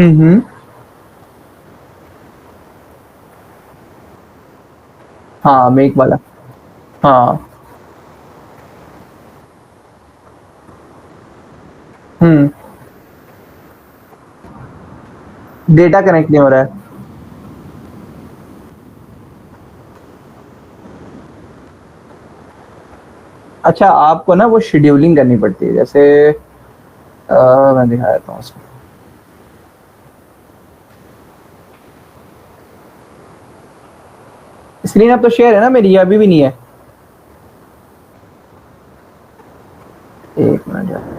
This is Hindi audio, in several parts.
हम्म। हाँ, मेक वाला। हाँ। हम्म। डेटा कनेक्ट नहीं हो रहा है। अच्छा, आपको ना वो शेड्यूलिंग करनी पड़ती है, जैसे मैं दिखा देता हूँ उसको। स्क्रीन अब तो शेयर है ना मेरी, अभी भी नहीं है? एक मिनट यार।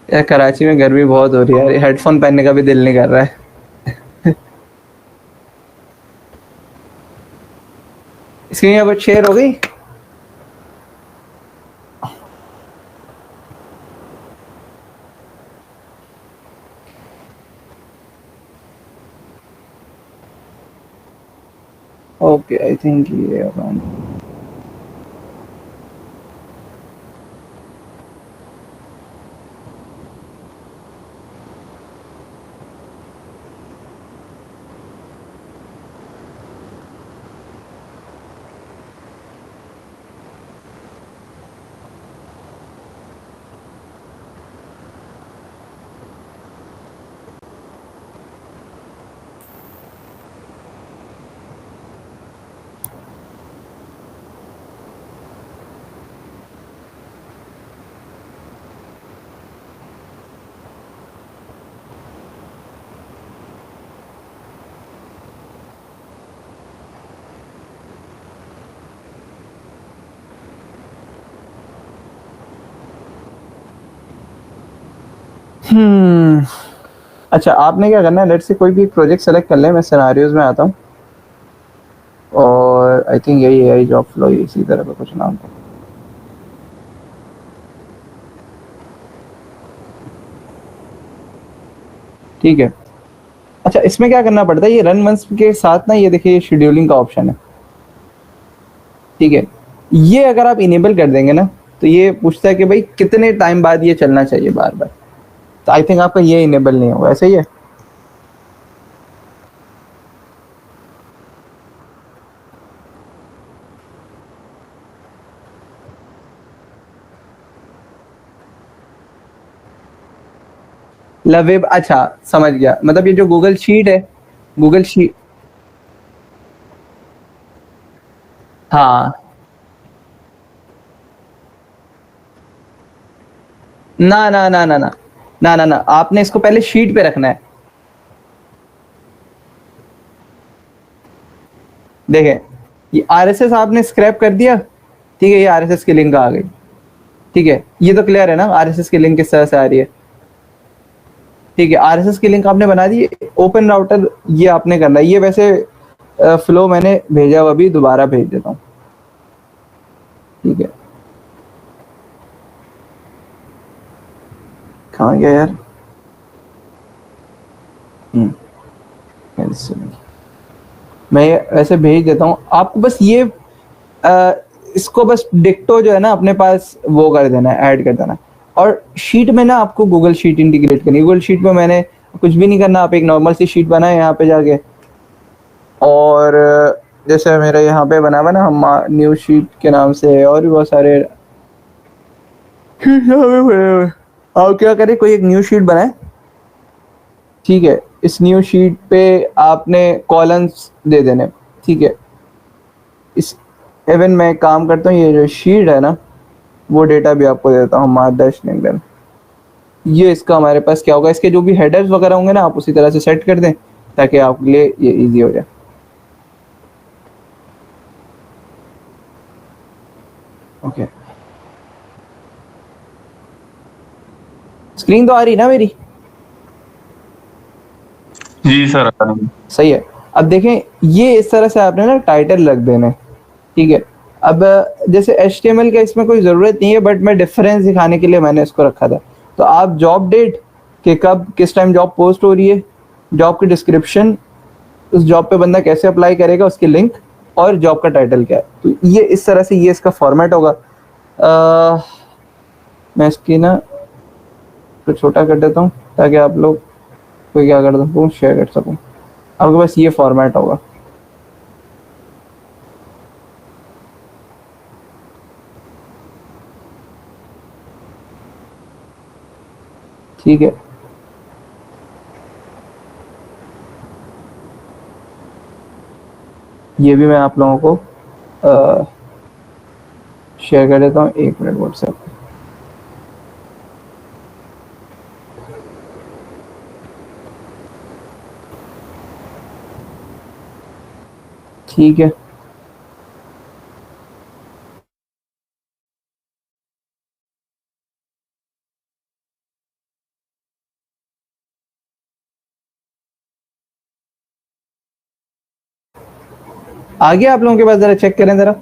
यार कराची में गर्मी बहुत हो रही है यार, हेडफोन पहनने का भी दिल नहीं कर रहा है। स्क्रीन अब शेयर हो गई। ओके, आई थिंक ये अराउंड। हम्म। अच्छा, आपने क्या करना है, लेट्स से कोई भी प्रोजेक्ट सेलेक्ट कर ले, मैं सिनेरियोज में आता हूँ। और आई थिंक यही है जॉब फ्लो, इसी तरह का कुछ नाम था। ठीक है। अच्छा, इसमें क्या करना पड़ता है, ये रन मंथ्स के साथ ना, ये देखिए शेड्यूलिंग का ऑप्शन है। ठीक है। ये अगर आप इनेबल कर देंगे ना, तो ये पूछता है कि भाई कितने टाइम बाद ये चलना चाहिए बार बार। तो आई थिंक आपका ये इनेबल नहीं होगा, ऐसा ही है। लवेब, अच्छा समझ गया, मतलब ये जो गूगल शीट है। Google sheet. हाँ। ना ना ना ना ना, ना ना ना, आपने इसको पहले शीट पे रखना है। देखें, ये आरएसएस आपने स्क्रैप कर दिया। ठीक है, ये आरएसएस की लिंक आ गई। ठीक है, ये तो क्लियर है ना आरएसएस की लिंक किस तरह से आ रही है। ठीक है, आरएसएस की लिंक आपने बना दी। ओपन राउटर ये आपने करना है, ये वैसे फ्लो मैंने भेजा हुआ, अभी दोबारा भेज देता हूँ। ठीक है। कहाँ गया यार। cancel। मैं वैसे भेज देता हूँ आपको, बस ये इसको बस डिक्टो जो है ना अपने पास वो कर देना है, ऐड कर देना है। और शीट में ना आपको गूगल शीट इंटीग्रेट करनी है। गूगल शीट में मैंने कुछ भी नहीं करना, आप एक नॉर्मल सी शीट बनाए यहाँ पे जाके। और जैसे मेरा यहाँ पे बना हुआ ना, हम न्यू शीट के नाम से है, और भी बहुत सारे आप क्या करें, कोई एक न्यू शीट बनाए। ठीक है, इस न्यू शीट पे आपने कॉलम्स दे देने। ठीक है। इस इवन मैं एक काम करता हूँ, ये जो शीट है ना, वो डेटा भी आपको देता हूँ, मार्क डैश लिंक्डइन। ये इसका हमारे पास क्या होगा, इसके जो भी हेडर्स वगैरह होंगे ना, आप उसी तरह से सेट कर दें, ताकि आपके लिए ये इजी हो जाए। ओके। स्क्रीन तो आ रही ना मेरी? जी सर। सही है। अब देखें, ये इस तरह से आपने ना टाइटल रख देने। ठीक है। अब जैसे HTML का इसमें कोई ज़रूरत नहीं है, बट मैं डिफरेंस दिखाने के लिए मैंने इसको रखा था। तो आप जॉब डेट कि कब किस टाइम जॉब पोस्ट हो रही है, जॉब की डिस्क्रिप्शन, उस जॉब पे बंदा कैसे अप्लाई करेगा उसकी लिंक, और जॉब का टाइटल क्या है, तो ये इस तरह से ये इसका फॉर्मेट होगा। मैं इसकी ना तो छोटा कर देता हूँ ताकि आप लोग कोई क्या कर सकूँ, शेयर कर सकूँ। आपके पास ये फॉर्मेट होगा। ठीक है, ये भी मैं आप लोगों को शेयर कर देता हूँ। 1 मिनट व्हाट्सएप। ठीक है, आगे आप लोगों के पास जरा चेक करें जरा।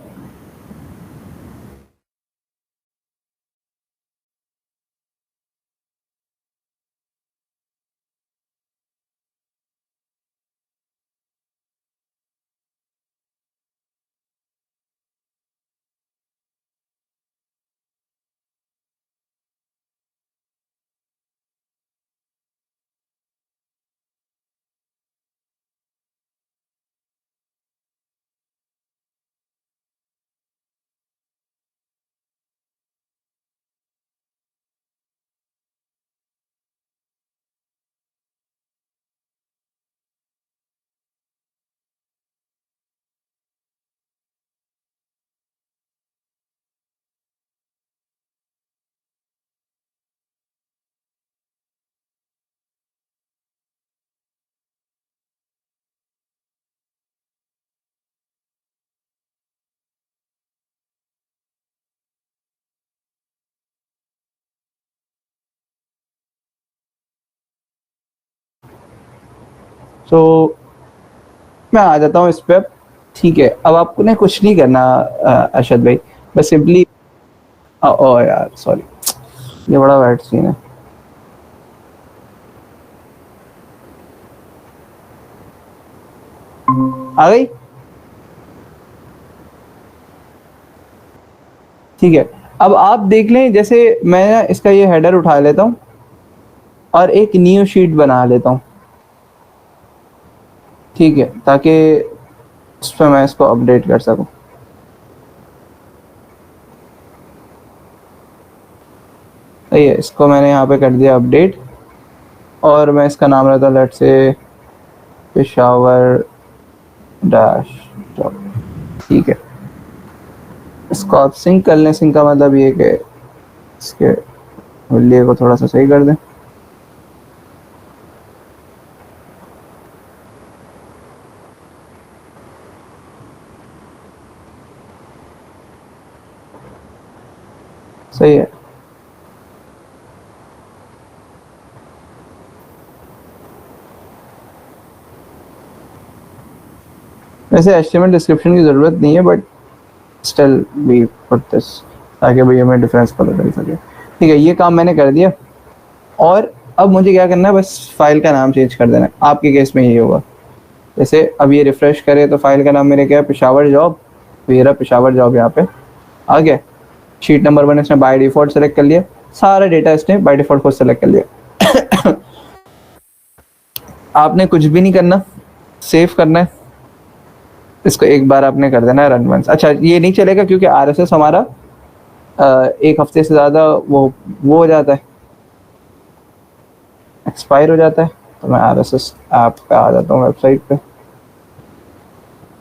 तो मैं आ जाता हूँ इस पे। ठीक है, अब आपको ने कुछ नहीं करना अरशद भाई, बस सिंपली ओ यार सॉरी, ये बड़ा बैड सीन है। आ गई। ठीक है, अब आप देख लें, जैसे मैं इसका ये हेडर उठा लेता हूँ और एक न्यू शीट बना लेता हूँ। ठीक है, ताकि इस पर मैं इसको अपडेट कर सकूँ। सही है, इसको मैंने यहाँ पे कर दिया अपडेट और मैं इसका नाम रहता हूँ let's say Peshawar dash job. ठीक है, इसको आप सिंक कर लें। सिंक का मतलब ये कि इसके हुल्ले को थोड़ा सा सही कर दें। सही है, वैसे एचटीएमएल डिस्क्रिप्शन की ज़रूरत नहीं है, but still we put this ताकि भाई हमें डिफरेंस पता चल सके। ठीक है, ये काम मैंने कर दिया और अब मुझे क्या करना है, बस फाइल का नाम चेंज कर देना है। आपके केस में यही होगा। जैसे अब ये रिफ्रेश करे तो फाइल का नाम मेरे क्या है, पेशावर जॉब। तो ये रहा पेशावर जॉब, यहाँ पे आ गया। शीट नंबर 1 इसने बाय डिफॉल्ट सेलेक्ट कर लिया, सारा डेटा इसने बाय डिफॉल्ट खुद सेलेक्ट कर लिया। आपने कुछ भी नहीं करना, सेव करना है इसको, एक बार आपने कर देना है रन वंस। अच्छा, ये नहीं चलेगा क्योंकि आरएसएस हमारा 1 हफ्ते से ज़्यादा वो हो जाता है, एक्सपायर हो जाता है। तो मैं आरएसएस ऐप पे आ जाता हूँ, वेबसाइट पे।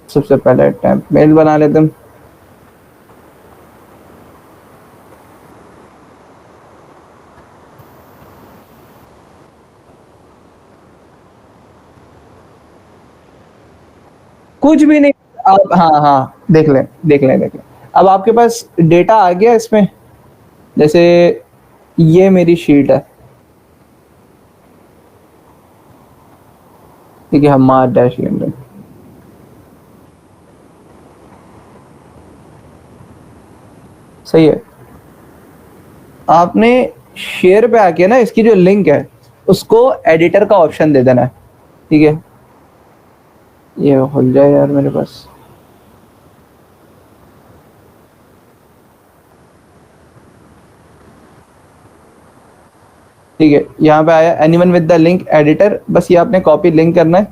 सबसे पहले टेम्प मेल बना लेते हैं। कुछ भी नहीं, आप हाँ हाँ देख लें देख लें देख लें। अब आपके पास डेटा आ गया इसमें। जैसे ये मेरी शीट है, ठीक है, हमारा डैश लैंडन। सही है, आपने शेयर पे आके ना इसकी जो लिंक है उसको एडिटर का ऑप्शन दे देना है। ठीक है, ये खुल जाए यार मेरे पास। ठीक है, यहाँ पे आया anyone with the link editor, बस ये आपने कॉपी लिंक करना है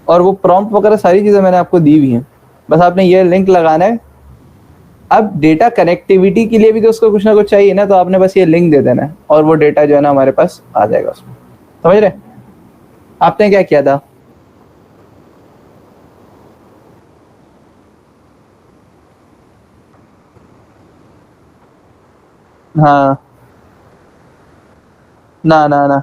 और वो प्रॉम्प्ट वगैरह सारी चीज़ें मैंने आपको दी हुई हैं, बस आपने ये लिंक लगाना है। अब डेटा कनेक्टिविटी के लिए भी तो उसको कुछ ना कुछ चाहिए ना, तो आपने बस ये लिंक दे देना है और वो डेटा जो है ना हमारे पास आ जाएगा उसमें। समझ रहे? आपने क्या किया था? हाँ, ना ना ना,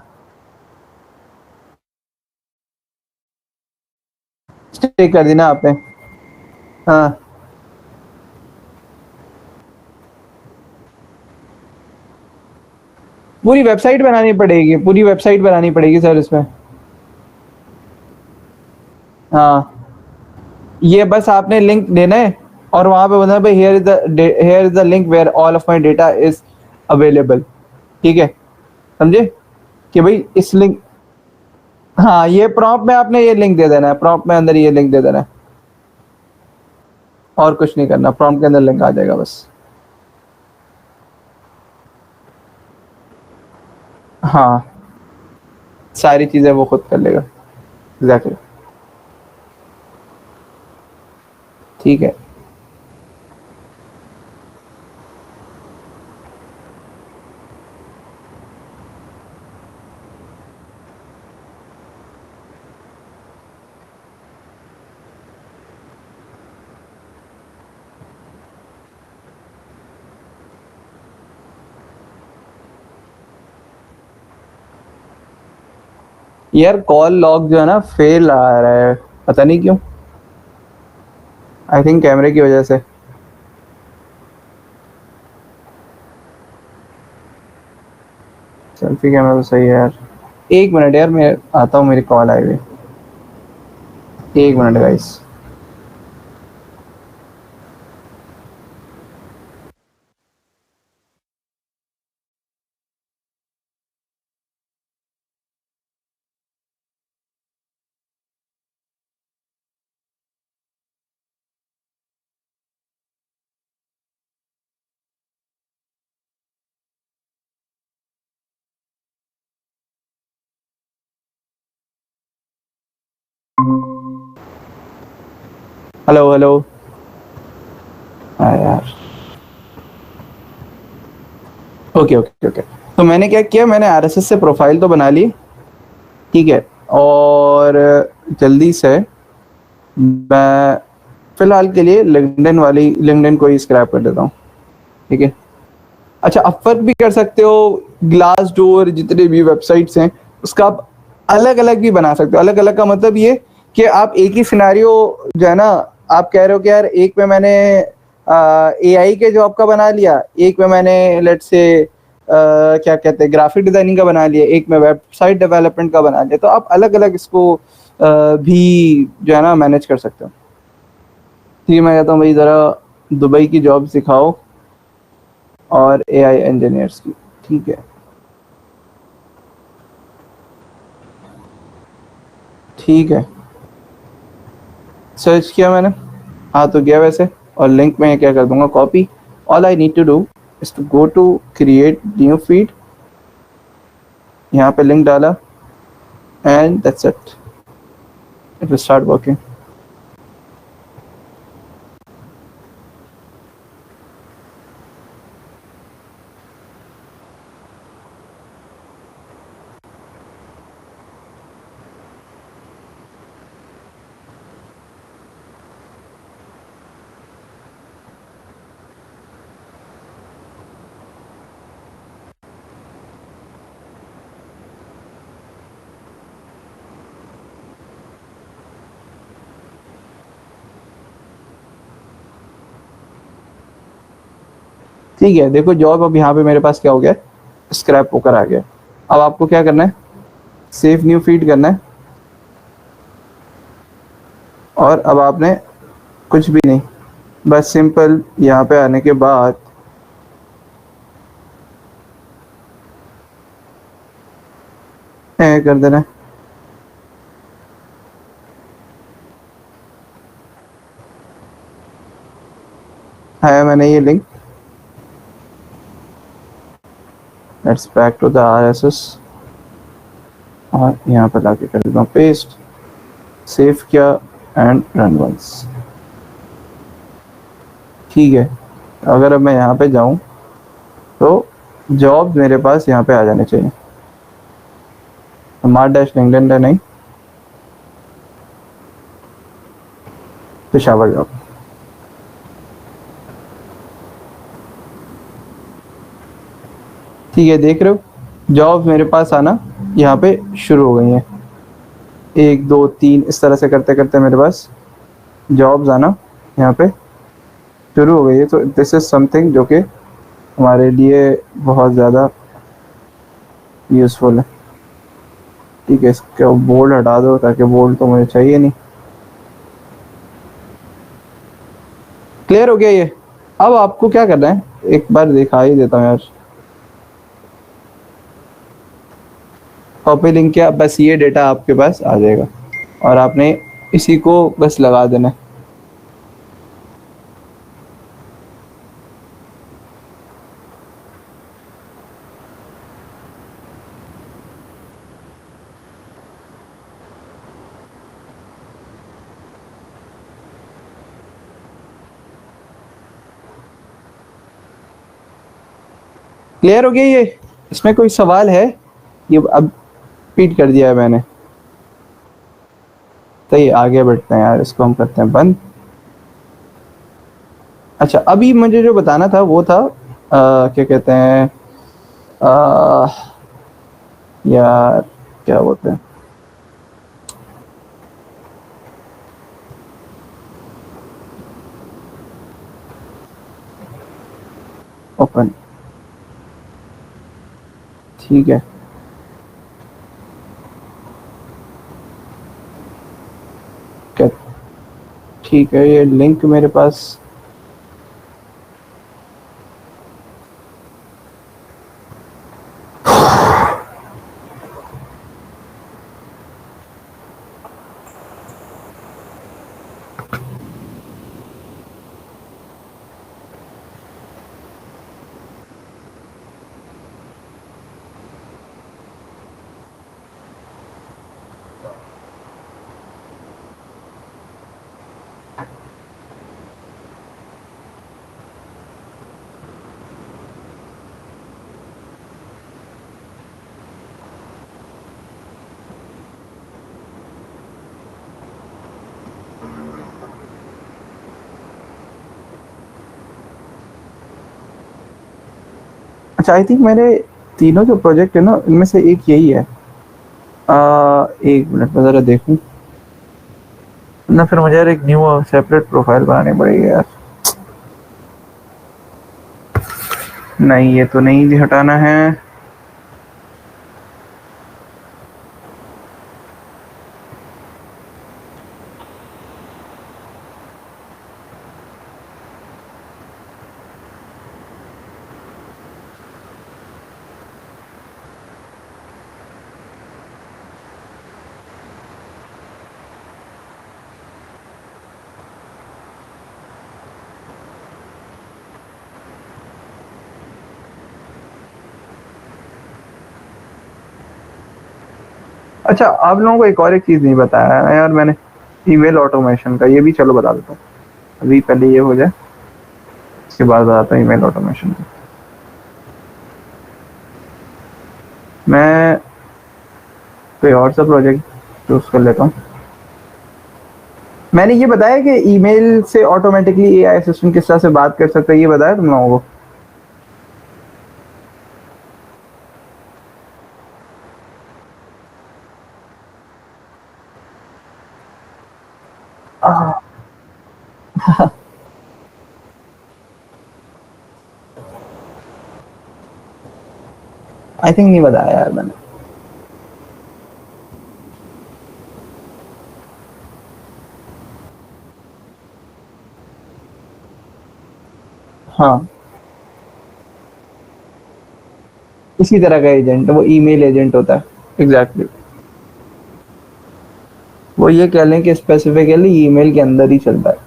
स्टे कर दी ना आपने। हाँ, पूरी वेबसाइट बनानी पड़ेगी, पूरी वेबसाइट बनानी पड़ेगी सर इसमें। हाँ, ये बस आपने लिंक देना है और वहां पे बोलना भाई here is the link where all of my data is available. ठीक है, समझे कि भाई इस लिंक, हाँ ये प्रॉम्प्ट में आपने ये लिंक दे देना है, प्रॉम्प्ट में अंदर ये लिंक दे देना है और कुछ नहीं करना, प्रॉम्प्ट के अंदर लिंक आ जाएगा बस। हाँ, सारी चीजें वो खुद कर लेगा। एग्जैक्टली, ठीक है। यार कॉल लॉग जो है ना फेल आ रहा है, पता नहीं क्यों। आई थिंक कैमरे की वजह से। सेल्फी कैमरा तो सही है यार। एक मिनट यार, मैं आता हूँ, मेरी कॉल आई हुई। एक मिनट गाइस। Hello hello. हाँ यार, ओके ओके ओके। तो मैंने क्या किया, मैंने आरएसएस से प्रोफाइल तो बना ली, ठीक है। और जल्दी से मैं फिलहाल के लिए लिंक्डइन को ही स्क्रैप कर देता हूँ, ठीक है। अच्छा, अपवर्क भी कर सकते हो, ग्लास डोर, जितने भी वेबसाइट्स हैं उसका आप अलग अलग भी बना सकते हो। अलग अलग का मतलब ये कि आप एक ही सिनारियो जो है ना, आप कह रहे हो कि यार एक में मैंने एआई के जॉब का बना लिया, एक में मैंने लेट्स से क्या कहते हैं ग्राफिक डिजाइनिंग का बना लिया, एक में वेबसाइट डेवलपमेंट का बना लिया, तो आप अलग अलग इसको भी जो है ना मैनेज कर सकते हो। ठीक है, मैं कहता हूँ भाई ज़रा दुबई की जॉब सिखाओ और एआई इंजीनियर्स की। ठीक है, ठीक है, सर्च किया मैंने, हाँ तो गया वैसे, और लिंक में क्या कर दूंगा copy. All I need to do is to go to create new feed, यहाँ पे लिंक डाला and that's it, it will start working. ठीक है, देखो जॉब अब यहाँ पे मेरे पास क्या हो गया, स्क्रैप होकर आ गया। अब आपको क्या करना है, सेव न्यू फीड करना है, और अब आपने कुछ भी नहीं, बस सिंपल यहाँ पे आने के बाद कर देना है मैंने ये link. Let's back to the RSS. और यहाँ पर लाके कर देता हूँ पेस्ट, सेव किया एंड रन वंस। ठीक है, अगर अब मैं यहाँ पे जाऊँ तो जॉब मेरे पास यहाँ पे आ जाने चाहिए। स्मार्ट डैश लिंक्डइन है नहीं, पेशावर जॉब। ठीक है, देख रहे हो जॉब मेरे पास आना यहाँ पे शुरू हो गई हैं। 1 2 3 इस तरह से करते करते मेरे पास जॉब्स आना यहाँ पे शुरू हो गई है। तो दिस इज समथिंग जो कि हमारे लिए बहुत ज़्यादा यूज़फुल है। ठीक है, इसका बोल्ड हटा दो ताकि बोल्ड तो मुझे चाहिए नहीं। क्लियर हो गया ये? अब आपको क्या करना है, एक बार दिखा ही देता हूँ यार। कॉपी लिंक किया, बस ये डेटा आपके पास आ जाएगा और आपने इसी को बस लगा देना है। क्लियर हो गया ये? इसमें कोई सवाल है? ये अब रिपीट कर दिया है मैंने। तो ये आगे बढ़ते हैं यार, इसको हम करते हैं बंद। अच्छा, अभी मुझे जो बताना था वो था क्या कहते हैं यार, क्या बोलते हैं, ओपन। ठीक है, क्या? ठीक है, ये लिंक मेरे पास। अच्छा, आई थिंक मेरे तीनों जो प्रोजेक्ट है ना, इनमें से एक यही है। एक मिनट में ज़रा देखूं ना, फिर मुझे यार एक न्यू सेपरेट प्रोफाइल बनानी पड़ेगी यार। नहीं, ये तो नहीं हटाना है। अच्छा, आप लोगों को एक और एक चीज़ नहीं बताया है यार मैंने, ईमेल ऑटोमेशन का। ये भी चलो बता देता हूँ, अभी पहले ये हो जाए, इसके बाद बताता हूँ ईमेल ऑटोमेशन का। मैं कोई और सा प्रोजेक्ट चूज कर लेता हूँ। मैंने ये बताया कि ईमेल से ऑटोमेटिकली एआई असिस्टेंट किस तरह से बात कर सकता है, ये बताया तुम लोगों को? आई थिंक नहीं बताया यार मैंने। हाँ, इसी तरह का एजेंट, वो ईमेल एजेंट होता है। Exactly exactly। वो ये कह लें कि स्पेसिफिकली ईमेल के अंदर ही चलता है।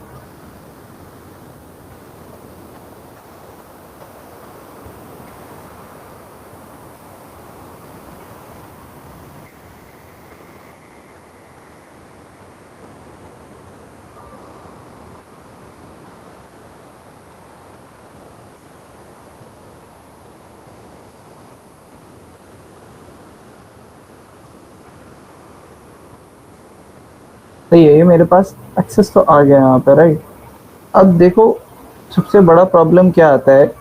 सही है, ये मेरे पास एक्सेस तो आ गया यहाँ पे, राइट। अब देखो, सबसे बड़ा प्रॉब्लम क्या आता है,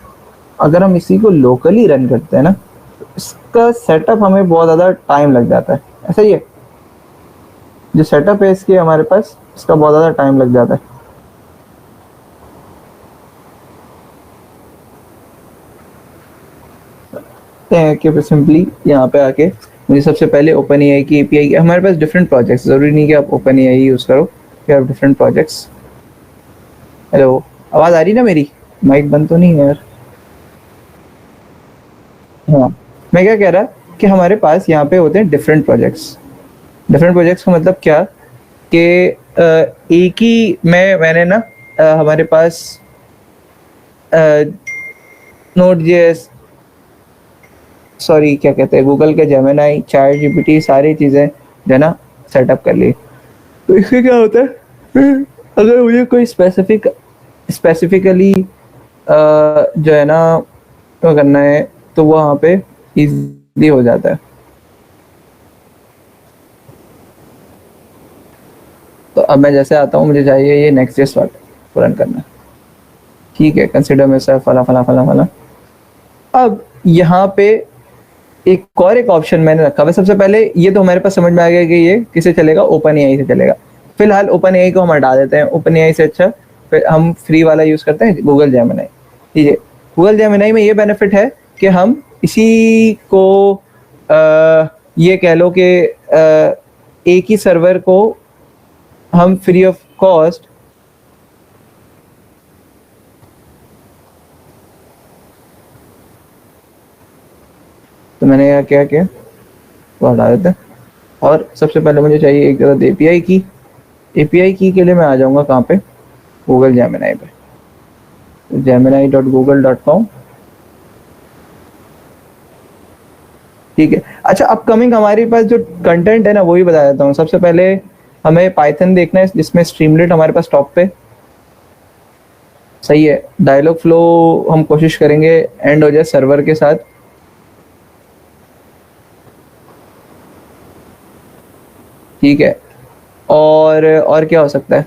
अगर हम इसी को लोकली रन करते हैं ना, तो इसका सेटअप हमें बहुत ज़्यादा टाइम लग जाता है। ऐसा ही है, जो सेटअप है इसके हमारे पास, इसका बहुत ज़्यादा टाइम लग जाता है। हैं कि सिंपली यहाँ पे आके मुझे सबसे पहले ओपन एआई की एपीआई, हमारे पास डिफरेंट प्रोजेक्ट्स, ज़रूरी नहीं कि आप ओपन एआई यूज़ करो, कि आप डिफरेंट प्रोजेक्ट्स। हेलो, आवाज़ आ रही ना मेरी? माइक बंद तो नहीं है यार? हाँ, मैं क्या कह रहा कि हमारे पास यहाँ पे होते हैं डिफरेंट प्रोजेक्ट्स। डिफरेंट प्रोजेक्ट्स का मतलब क्या, कि एक ही मैंने ना हमारे पास नोट जेएस, सॉरी क्या कहते हैं, गूगल के जेमिनी, चैट जीपीटी, सारी चीज़ें जो है ना सेटअप कर ली। तो इससे क्या होता है, अगर मुझे कोई स्पेसिफिकली जो है ना वो करना है, तो वो वहाँ पे इजी हो जाता है। तो अब मैं जैसे आता हूँ, मुझे चाहिए ये नेक्स्ट डे स्टार्ट रन करना है। ठीक है, कंसिडर में सर फला फला फला फला। अब यहाँ पे एक ऑप्शन मैंने रखा है। सबसे पहले ये तो हमारे पास समझ में आ गया कि ये किसे चलेगा, ओपन एआई से चलेगा। फिलहाल ओपन एआई को हम हटा देते हैं, ओपन एआई से अच्छा फिर हम फ्री वाला यूज़ करते हैं, गूगल जेमिनी। ठीक है, गूगल जेमिनी में ये बेनिफिट है कि हम इसी को ये कह लो कि एक ही सर्वर को हम फ्री ऑफ कॉस्ट, तो मैंने यहाँ क्या किया, वो हटा देते हैं। और सबसे पहले मुझे चाहिए एक तरह एपीआई की। एपीआई की के लिए मैं आ जाऊँगा कहाँ पे, गूगल जेमिनी पे, gemini.google.com। ठीक है, अच्छा अपकमिंग हमारे पास जो कंटेंट है ना, वो ही बता देता हूँ। सबसे पहले हमें पाइथन देखना है, जिसमें स्ट्रीमलेट हमारे पास टॉप पे सही है। डायलॉग फ्लो हम कोशिश करेंगे एंड हो जाए सर्वर के साथ। ठीक है, और क्या हो सकता है,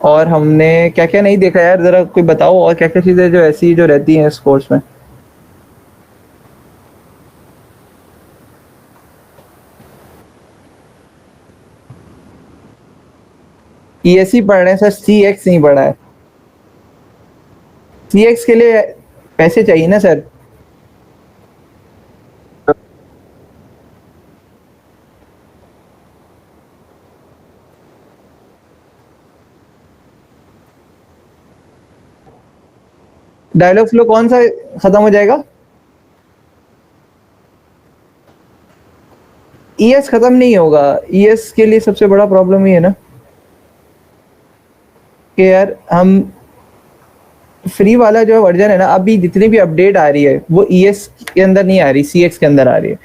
और हमने क्या क्या नहीं देखा यार, जरा कोई बताओ और क्या क्या चीजें जो ऐसी जो रहती हैं इस कोर्स में। ईएससी पढ़ रहे हैं सर, सीएक्स नहीं पढ़ा है। सीएक्स के लिए पैसे चाहिए ना सर। डायलॉग फ्लो कौन सा खत्म हो जाएगा? ईएस खत्म नहीं होगा। ईएस के लिए सबसे बड़ा प्रॉब्लम ये है ना कि यार हम फ्री वाला जो वर्जन है ना, अभी जितनी भी अपडेट आ रही है वो ईएस के अंदर नहीं आ रही, सीएक्स के अंदर आ रही है।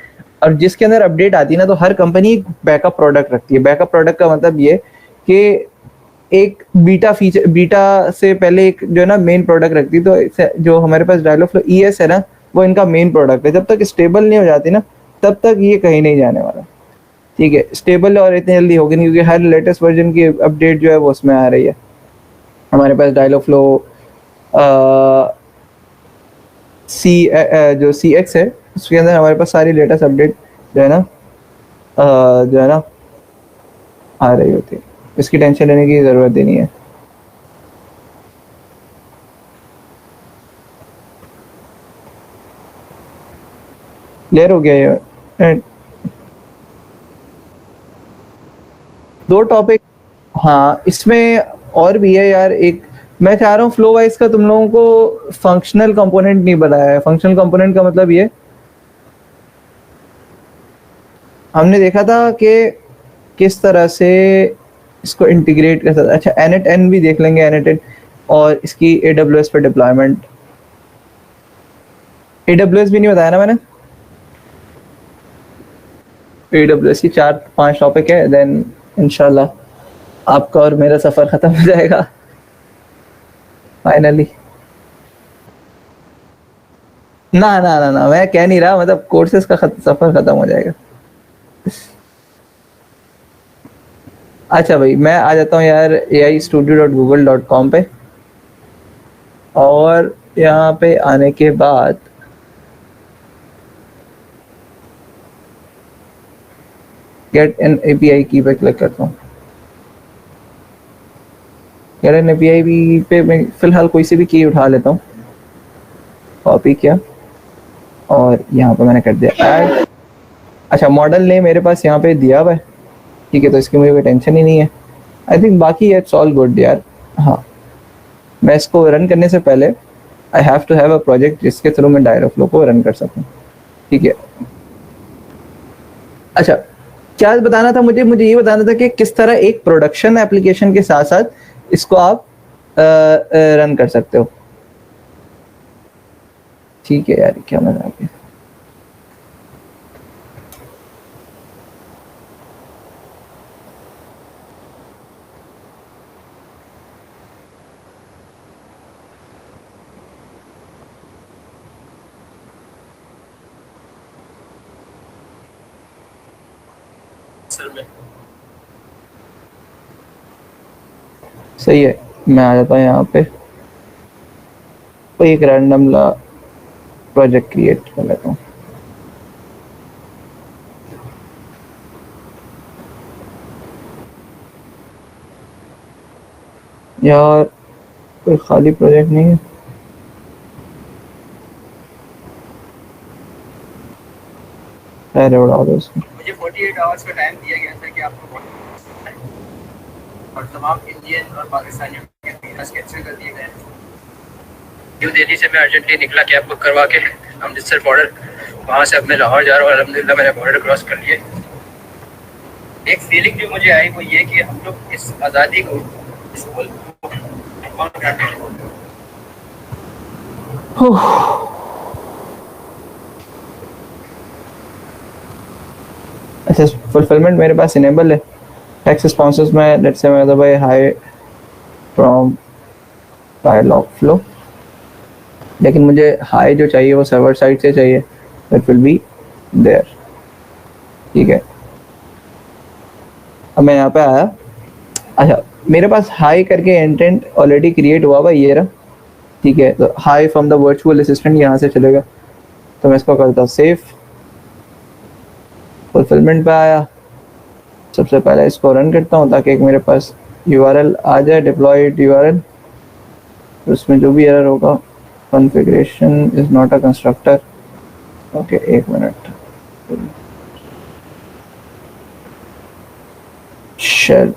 और जिसके अंदर अपडेट आती है ना, तो हर कंपनी बैकअप प्रोडक्ट रखती है। बैकअप प्रोडक्ट का मतलब ये कि एक बीटा फीचर, बीटा से पहले एक जो है ना मेन प्रोडक्ट रखती है। तो जो हमारे पास डायलॉग फ्लो ईएस है ना, वो इनका मेन प्रोडक्ट है। जब तक स्टेबल नहीं हो जाती ना, तब तक ये कहीं नहीं जाने वाला। ठीक है, स्टेबल और इतनी जल्दी होगी नहीं, क्योंकि हर लेटेस्ट वर्जन की अपडेट जो है वो उसमें आ रही है। हमारे पास डायलॉग फ्लो जो सी एक्स है, उसके अंदर हमारे पास सारी लेटेस्ट अपडेट जो है ना जो है ना आ रही होती है। इसकी टेंशन लेने की ज़रूरत ही नहीं है। क्लियर हो गया ये? And दो टॉपिक, हाँ इसमें और भी है यार। एक मैं चाह रहा हूँ फ्लो वाइज का तुम लोगों को फंक्शनल कंपोनेंट नहीं बताया है। फंक्शनल कंपोनेंट का मतलब ये, हमने देखा था कि किस तरह से इसको इंटीग्रेट कर सकते। अच्छा एनएट एन भी देख लेंगे, एनएट एन और इसकी एडब्ल्यूएस पे डिप्लॉयमेंट। एडब्ल्यूएस भी नहीं बताया ना मैंने। एडब्ल्यूएस की 4-5 टॉपिक है, देन इंशाल्लाह आपका और मेरा सफ़र ख़त्म हो जाएगा फाइनली। ना ना ना ना, मैं कह नहीं रहा, मतलब कोर्सेज का सफ़र ख़त्म हो जाएगा। अच्छा भाई, मैं आ जाता हूँ यार aistudio.google.com पे, और यहाँ पे आने के बाद गेट एन एपीआई की पे क्लिक करता हूँ। गेट एन एपीआई पे मैं फिलहाल कोई सी भी की उठा लेता हूँ, कॉपी किया और यहाँ पे मैंने कर दिया ऐड। अच्छा, मॉडल ने मेरे पास यहाँ पे दिया हुआ है, ठीक है, तो इसकी मुझे कोई टेंशन ही नहीं है। आई थिंक बाकी इट्स ऑल गुड यार। हाँ, मैं इसको रन करने से पहले I have to have a project जिसके थ्रू मैं डायलॉग को रन कर सकूँ, ठीक है। अच्छा, क्या बताना था मुझे मुझे ये बताना था कि किस तरह एक प्रोडक्शन एप्लीकेशन के साथ साथ इसको आप रन कर सकते हो। ठीक है यार, क्या मजाक है। सही है, मैं आ जाता हूँ यहाँ पे, कोई एक रैंडम ला प्रोजेक्ट क्रिएट कर लेता हूँ। यार कोई खाली प्रोजेक्ट नहीं है। अरे उड़ा दो इसको। मुझे 48 आवर्स का टाइम दिया गया था कि आपको और तमाम इंडियन और पाकिस्तानियों के वीज़ा कैंसिल कर दिए गए। न्यू दिल्ली से मैं अर्जेंटली निकला कैब बुक करवा के अमृतसर बॉर्डर, वहाँ से अब मैं लाहौर जा रहा हूँ। अलहमदिल्ला मैंने बॉर्डर क्रॉस कर लिए। एक फीलिंग जो मुझे आई वो ये कि हम लोग इस आज़ादी को, इस मुल्क को अच्छा, फुलफिलमेंट मेरे पास इनेबल है। टेक्स्ट रिस्पॉन्सेज में लेट्स से मैं तो भाई हाई फ्रॉम डायलॉग फ्लो, लेकिन मुझे हाई जो चाहिए वो सर्वर साइड से चाहिए, दैट विल बी देयर। ठीक है, अब मैं यहाँ पे आया। अच्छा, मेरे पास हाई करके इंटेंट ऑलरेडी क्रिएट हुआ हुआ ये रहा, ठीक है। तो high from the virtual assistant यहाँ से चलेगा, तो मैं इसको करता हूँ सेव। फुलफिलमेंट पे आया, सबसे पहले इसको रन करता हूँ ताकि एक मेरे पास यूआरएल आ जाए, डिप्लॉयड यूआरएल। उसमें जो भी एरर होगा, configuration is not a constructor. Okay, एक मिनट। Shell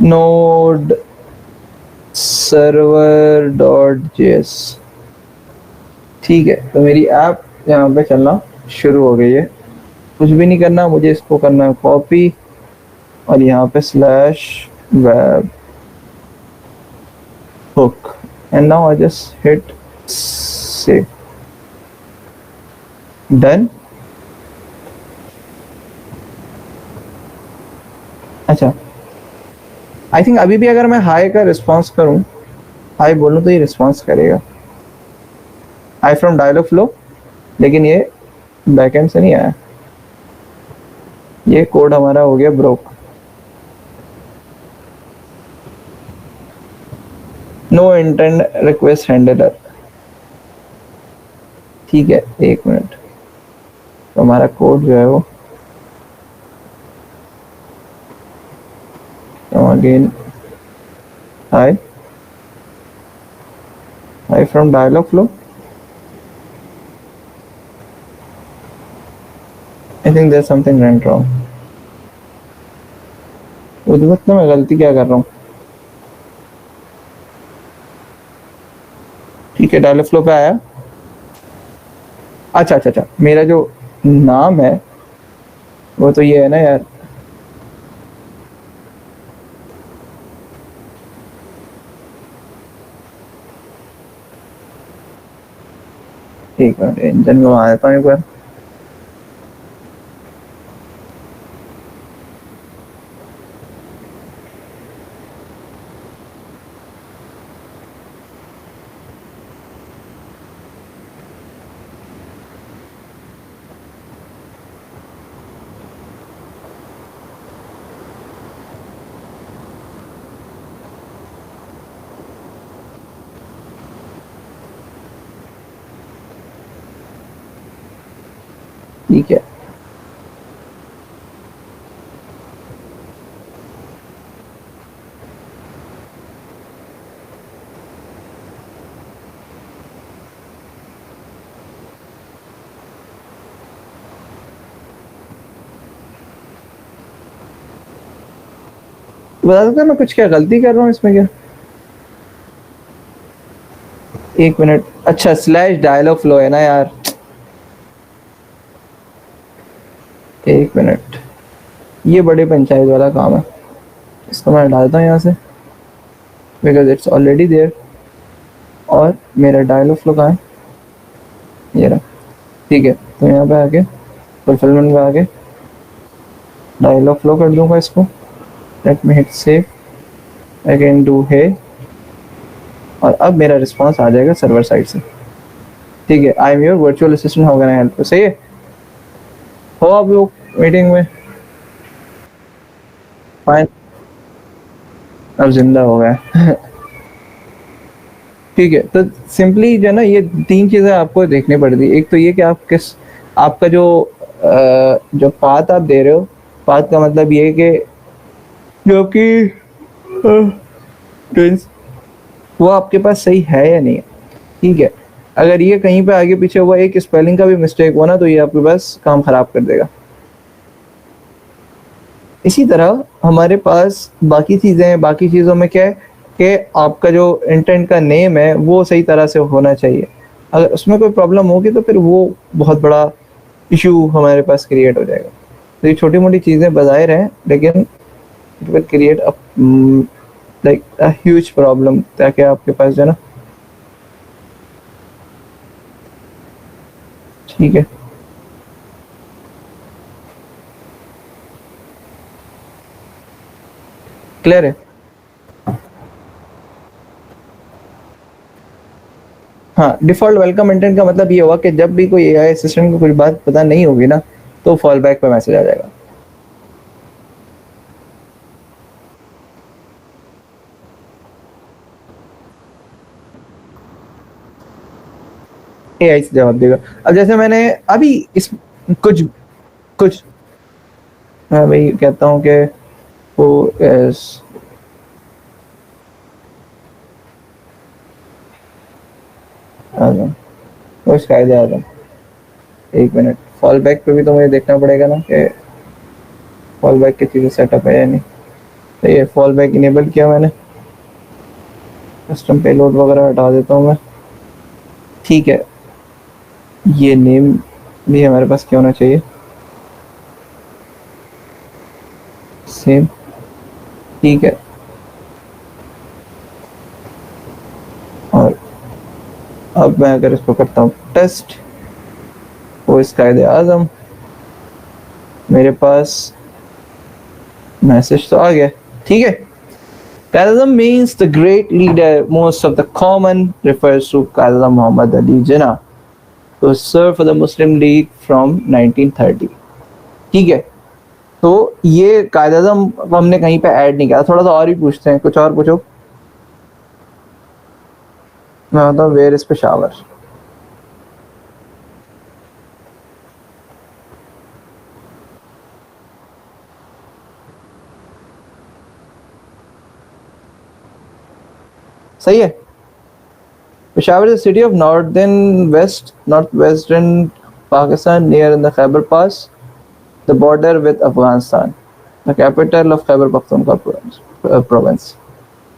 node server dot JS. ठीक है, तो मेरी ऐप यहाँ पे चलना शुरू हो गई है। कुछ भी नहीं करना मुझे, इसको करना है कॉपी और यहाँ पे slash web hook, and now I just hit save. Done. अच्छा, आई थिंक अभी भी अगर मैं हाई का रिस्पॉन्स करूँ, हाई बोलूँ तो ये रिस्पॉन्स करेगा, हाई फ्रॉम डायलॉग फ्लो, लेकिन ये बैकएंड से नहीं आया। ये कोड हमारा हो गया broke. No intent request handler. ठीक है, एक मिनट, तो हमारा कोड जो है वो again hi hi from Dialogflow. I think there something went wrong. उस वक्त मैं गलती क्या कर रहा हूँ। ठीक है, डायलॉग फ्लो पे आया। अच्छा अच्छा अच्छा, मेरा जो नाम है वो तो ये है ना यार। ठीक है, इंजन में आ जाता हूँ एक बार। ठीक है, बता सकते हो मैं कुछ क्या गलती कर रहा हूँ इसमें क्या? एक मिनट, अच्छा स्लैश डायलॉग फ्लो है ना यार, एक मिनट, ये बड़े पंचायत वाला काम है, इसको मैं डालता हूँ यहाँ से बिकॉज इट्स ऑलरेडी देयर। और मेरा डायलॉग फ्लो कहाँ है? ये रहा। ठीक है, तो यहाँ पे आके फुलफिलमेंट में आके डायलॉग फ्लो कर दूंगा इसको। Let me hit save, I can do है, और अब मेरा रिस्पॉन्स आ जाएगा सर्वर साइड से। ठीक है, I am your virtual assistant, how can I help you? सही है, हो आप लोग मीटिंग में? फाइन, अब जिंदा हो गए। ठीक है, तो सिंपली जो है ना, ये तीन चीज़ें आपको देखनी पड़ती है। एक तो ये कि आप किस, आपका जो पाथ आप दे रहे हो, पाथ का मतलब ये है कि जो कि टेंस वो आपके पास सही है या नहीं है। ठीक है, अगर ये कहीं पे आगे पीछे हुआ, एक स्पेलिंग का भी मिस्टेक हुआ ना, तो ये आपके पास काम खराब कर देगा। इसी तरह हमारे पास बाकी चीज़ें हैं, बाकी चीज़ों में क्या है कि आपका जो इंटेंट का नेम है वो सही तरह से होना चाहिए। अगर उसमें कोई प्रॉब्लम होगी तो फिर वो बहुत बड़ा इशू हमारे पास क्रिएट हो जाएगा। तो ये छोटी मोटी चीज़ें बजाय रहें, लेकिन it will create a like a huge problem, ताकि आपके पास जो है ना, ठीक है, क्लियर है? हाँ, डिफ़ॉल्ट वेलकम इंटेंट का मतलब ये हुआ कि जब भी कोई एआई असिस्टेंट को कुछ बात पता नहीं होगी ना, तो फॉल बैक पे मैसेज आ जाएगा। एआई से जवाब देगा। अब जैसे मैंने अभी इस कुछ कुछ मैं वही कहता हूँ कि वो वो शायद आ रहा, एक मिनट, फॉल बैक पे भी तो मुझे देखना पड़ेगा ना कि फॉल बैक की चीज़ें सेटअप है या नहीं। तो ये फॉल बैक इनेबल किया मैंने, कस्टम पेलोड वगैरह हटा देता हूँ मैं। ठीक है, ये नेम भी हमारे पास क्या होना चाहिए? सेम, ठीक है। और अब मैं अगर इसको करता हूँ टेस्ट, वो इसका आज़म, मेरे पास मैसेज तो आ गया। ठीक है, Qaisam means the great leader. Most of the common refers to Qaisam Muhammad Ali Jinnah, who served for the Muslim League from 1930. ठीक है, तो ये कायद-ए-आज़म को हमने कहीं पे ऐड नहीं किया। थोड़ा सा और ही पूछते हैं, कुछ और पूछो। मैं बताऊँ, वेयर इज पेशावर? सही है, Peshawar is a city of northwestern Pakistan, near in the Khyber Pass, the border with Afghanistan, the capital of Khyber Pakhtunkhwa province.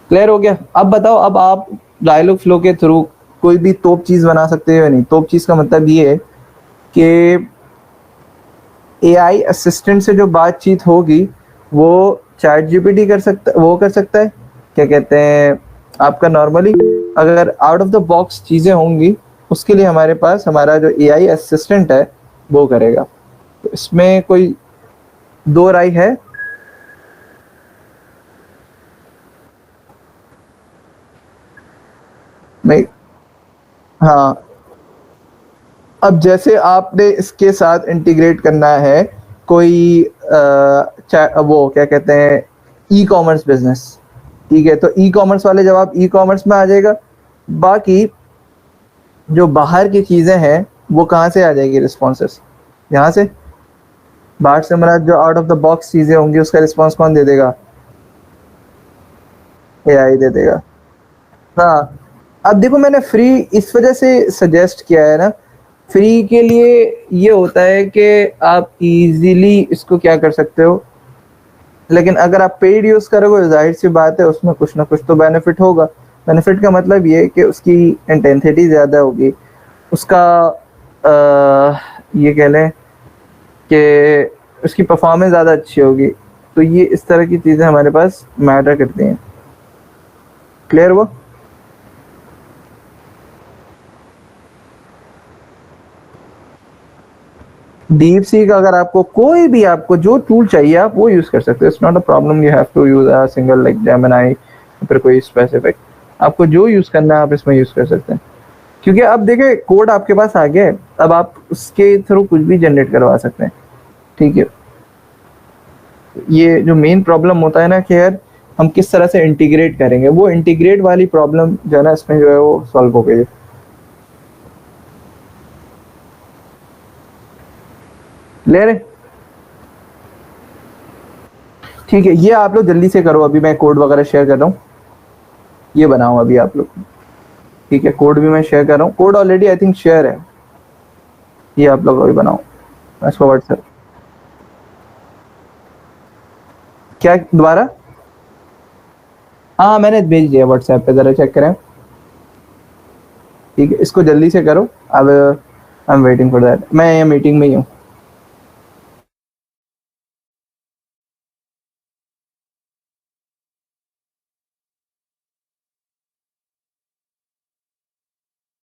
Clear हो गया? अब बताओ, अब आप डायलॉग फ्लो के थ्रू कोई भी तोप चीज़ बना सकते हो या नहीं? तोप चीज़ का मतलब ये है कि एआई असिस्टेंट से जो बातचीत होगी वो चैट जीपीटी कर सकता, वो कर सकता है, क्या कहते हैं, आपका नॉर्मली अगर आउट ऑफ द बॉक्स चीज़ें होंगी, उसके लिए हमारे पास हमारा जो एआई असिस्टेंट है वो करेगा। तो इसमें कोई दो राय है? नहीं, हाँ, अब जैसे आपने इसके साथ इंटीग्रेट करना है कोई वो क्या कहते हैं, ई कॉमर्स बिजनेस, ठीक है, तो ई कॉमर्स वाले जवाब ई कॉमर्स में आ जाएगा। बाकी जो बाहर की चीज़ें हैं वो कहाँ से आ जाएगी रिस्पॉन्सेस? यहाँ से बाहर से हमारा जो आउट ऑफ द बॉक्स चीजें होंगी उसका रिस्पॉन्स कौन दे देगा? एआई दे देगा। हाँ, अब देखो मैंने फ्री इस वजह से सजेस्ट किया है ना, फ्री के लिए ये होता है कि आप इजीली इसको क्या कर सकते हो, लेकिन अगर आप पेड यूज करोगे जाहिर सी बात है उसमें कुछ ना कुछ तो बेनिफिट होगा। बेनिफिट का मतलब ये है कि उसकी इंटेंसिटी ज़्यादा होगी, उसका ये कह लें कि उसकी परफॉर्मेंस ज़्यादा अच्छी होगी। तो ये इस तरह की चीज़ें हमारे पास मैटर करती हैं। क्लियर हुआ? डीप सीक अगर आपको कोई भी आपको जो टूल चाहिए आप वो यूज कर सकते हो। It's not a problem you have to use a single like Gemini, फिर कोई स्पेसिफिक आपको जो यूज करना है आप इसमें यूज कर सकते हैं। क्योंकि अब देखिए कोड आपके पास आ गया है, अब आप उसके थ्रू कुछ भी जनरेट करवा सकते हैं। ठीक है, ये जो मेन प्रॉब्लम होता है ना कि यार हम किस तरह से इंटीग्रेट करेंगे, वो इंटीग्रेट वाली प्रॉब्लम जो है ना इसमें जो है वो सॉल्व हो गई है। ले रहे? ठीक है, ये आप लोग जल्दी से करो, अभी मैं कोड वगैरह शेयर कर रहा हूँ, ये बनाओ अभी आप लोग। ठीक है, कोड भी मैं शेयर कर रहा हूँ, code already I think share है, ये आप लोग अभी बनाओ इसको व्हाट्सएप। क्या दोबारा? हाँ मैंने भेज दिया व्हाट्सएप पे, जरा चेक करें। ठीक है, इसको जल्दी से करो अब, I am waiting for that. मैं ये मीटिंग में ही हूँ।